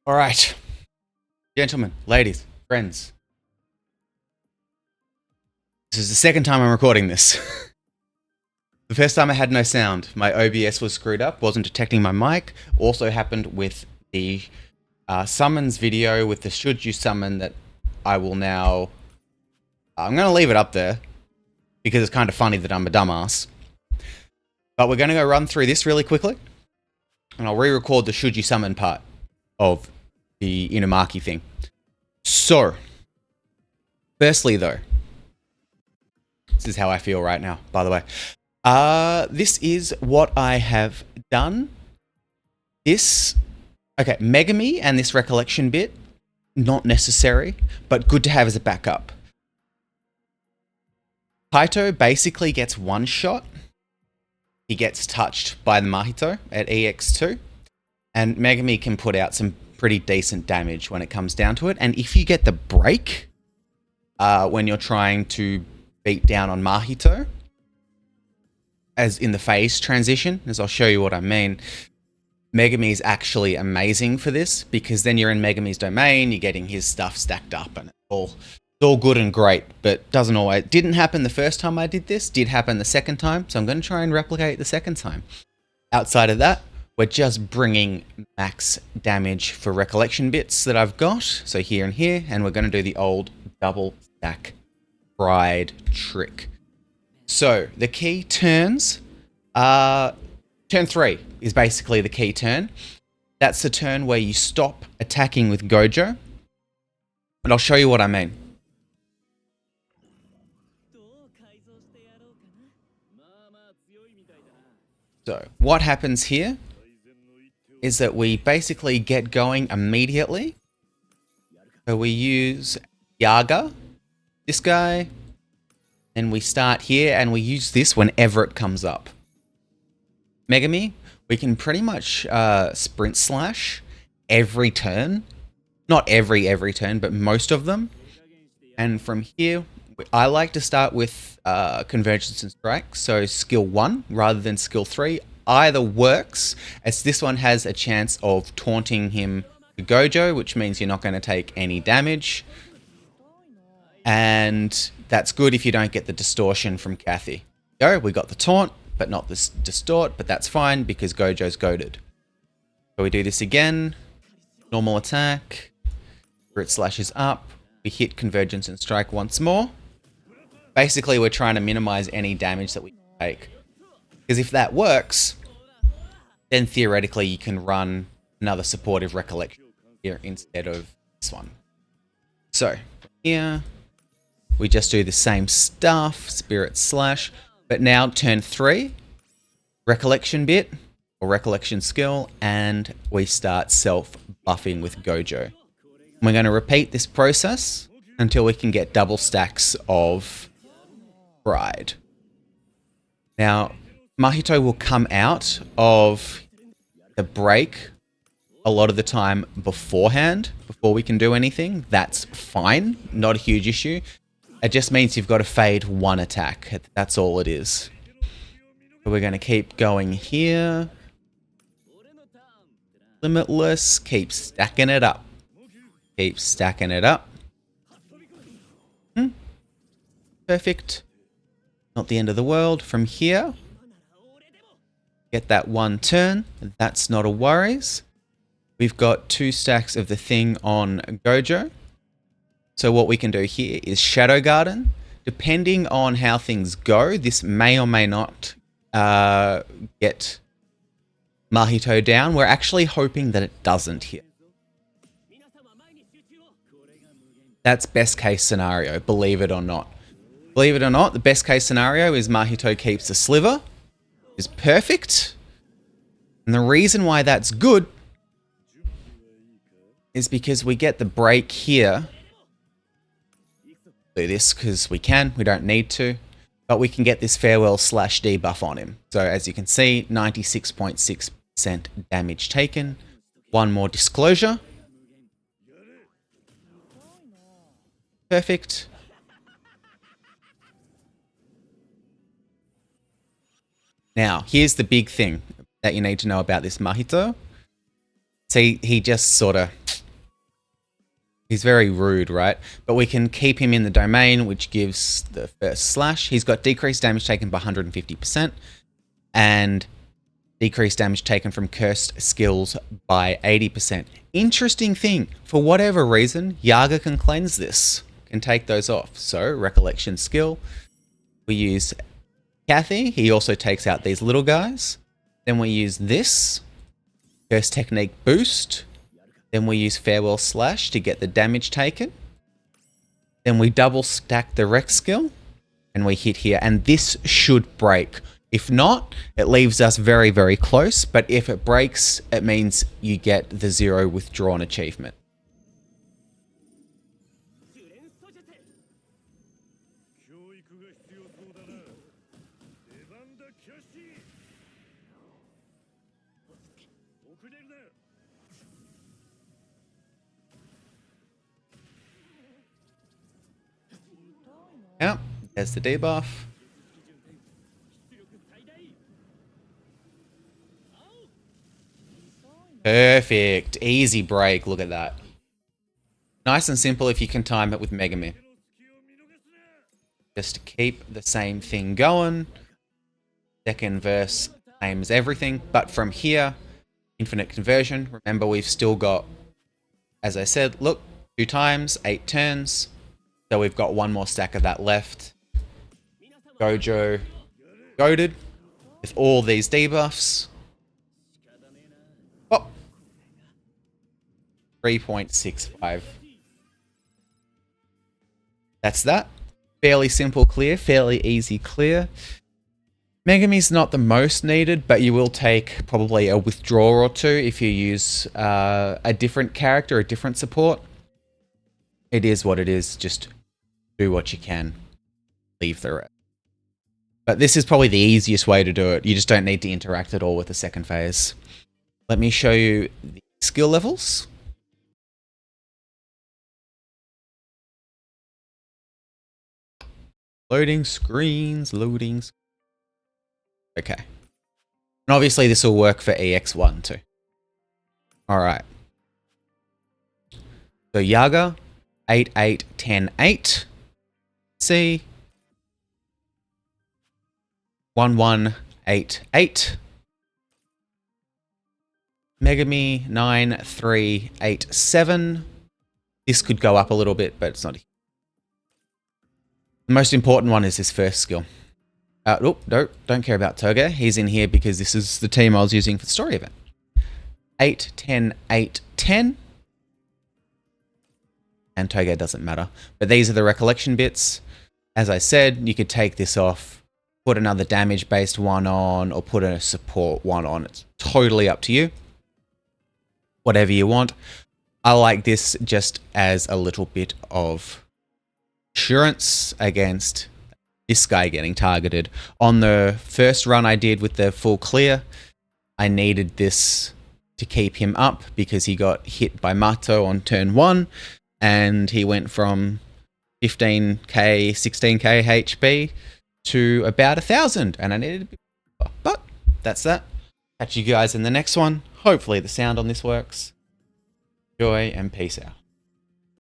All right, gentlemen, ladies, friends. This is the second time I'm recording this. The first time I had no sound. My OBS was screwed up, wasn't detecting my mic. Also happened with the summons video with the should you summon that I will now... I'm going to leave it up there because it's kind of funny that I'm a dumbass. But we're going to go run through this really quickly. And I'll re-record the should you summon part of the Inumaki thing. So, firstly though, this is how I feel right now, by the way. This is what I have done. Okay, Megami and this recollection bit, not necessary, but good to have as a backup. Mahito basically gets one shot. He gets touched by the Mahito at EX2. And Megami can put out some pretty decent damage when it comes down to it. And if you get the break, when you're trying to beat down on Mahito, as in the phase transition, as I'll show you what I mean, Megami is actually amazing for this, because then you're in Megami's domain, you're getting his stuff stacked up, and it's all good and great, but doesn't always... Didn't happen the first time I did this, did happen the second time, so I'm going to try and replicate the second time. Outside of that, we're just bringing max damage for recollection bits that I've got, so here and here, and we're going to do the old double stack pride trick. So the key turns, turn 3 is basically the key turn. That's the turn where you stop attacking with Gojo, and I'll show you what I mean. So what happens here is that we basically get going immediately. So we use Yaga, this guy, and we start here and we use this whenever it comes up. Megami, we can pretty much sprint slash every turn. Not every turn, but most of them. And from here, I like to start with Convergence and Strike, so skill 1 rather than skill 3. Either works, as this one has a chance of taunting him to Gojo, which means you're not going to take any damage. And that's good if you don't get the distortion from Kathy. We got the taunt, but not the distort, but that's fine because Gojo's goaded. So we do this again. Normal attack. Grit slashes up. We hit Convergence and Strike once more. Basically, we're trying to minimize any damage that we take. Because if that works, then theoretically you can run another supportive recollection here instead of this one. So, here, we just do the same stuff, Spirit Slash, but now turn 3, recollection bit, or recollection skill, and we start self-buffing with Gojo. We're going to repeat this process until we can get double stacks of Pride. Now, Mahito will come out of the break a lot of the time beforehand, before we can do anything. That's fine, not a huge issue. It just means you've got to fade one attack. That's all it is. So we're going to keep going here. Limitless, keep stacking it up. Keep stacking it up. Perfect. Not the end of the world. From here, get that one turn. That's not a worries. We've got 2 stacks of the thing on Gojo. So what we can do here is Shadow Garden. Depending on how things go, this may or may not get Mahito down. We're actually hoping that it doesn't here. That's best case scenario, believe it or not. Believe it or not, the best case scenario is Mahito keeps the sliver. Is perfect. And the reason why that's good is because we get the break here. Do this because we can, we don't need to, but we can get this farewell slash debuff on him. So as you can see, 96.6% damage taken. One more disclosure. Perfect. Now, here's the big thing that you need to know about this Mahito. See, he just sort of He's very rude, right? But we can keep him in the domain, which gives the first slash. He's got decreased damage taken by 150% and decreased damage taken from cursed skills by 80%. Interesting thing, for whatever reason, Yaga can cleanse this, can take those off. So, recollection skill. We use Kathy. He also takes out these little guys. Then we use this. Curse technique boost. Then we use Farewell Slash to get the damage taken. Then we double stack the Rex skill. And we hit here. And this should break. If not, it leaves us very, very close. But if it breaks, it means you get the 0 withdrawn achievement. Yep, there's the debuff. Perfect. Easy break. Look at that. Nice and simple if you can time it with Megami. Just to keep the same thing going. Second verse claims everything. But from here, infinite conversion. Remember, we've still got, as I said, look, 2 times, 8 turns. So we've got one more stack of that left. Gojo goaded with all these debuffs. Oh. 3.65. That's that. Fairly simple clear, fairly easy clear. Megami's not the most needed, but you will take probably a withdrawal or two if you use a different character, a different support. It is what it is. Just do what you can. Leave the rest. But this is probably the easiest way to do it. You just don't need to interact at all with the second phase. Let me show you the skill levels. Loading screens, loading. Okay. And obviously this will work for EX1 too. All right. So Yaga, 8, 8, 10, 8. C, 1, 1, 8, 8. Megami, 9, 3, 8, 7. This could go up a little bit, but it's not. The most important one is this first skill. Oh, no, don't care about Toga. He's in here because this is the team I was using for the story event. 8, 10, 8, 10. And Toga doesn't matter. But these are the recollection bits. As I said, you could take this off, put another damage-based one on, or put a support one on. It's totally up to you. Whatever you want. I like this just as a little bit of assurance against this guy getting targeted. On the first run I did with the full clear, I needed this to keep him up because he got hit by Mahito on turn 1, and he went from 15k, 16k HP to about 1,000, and I needed a bit more. But that's that. Catch you guys in the next one. Hopefully the sound on this works. Joy and peace out.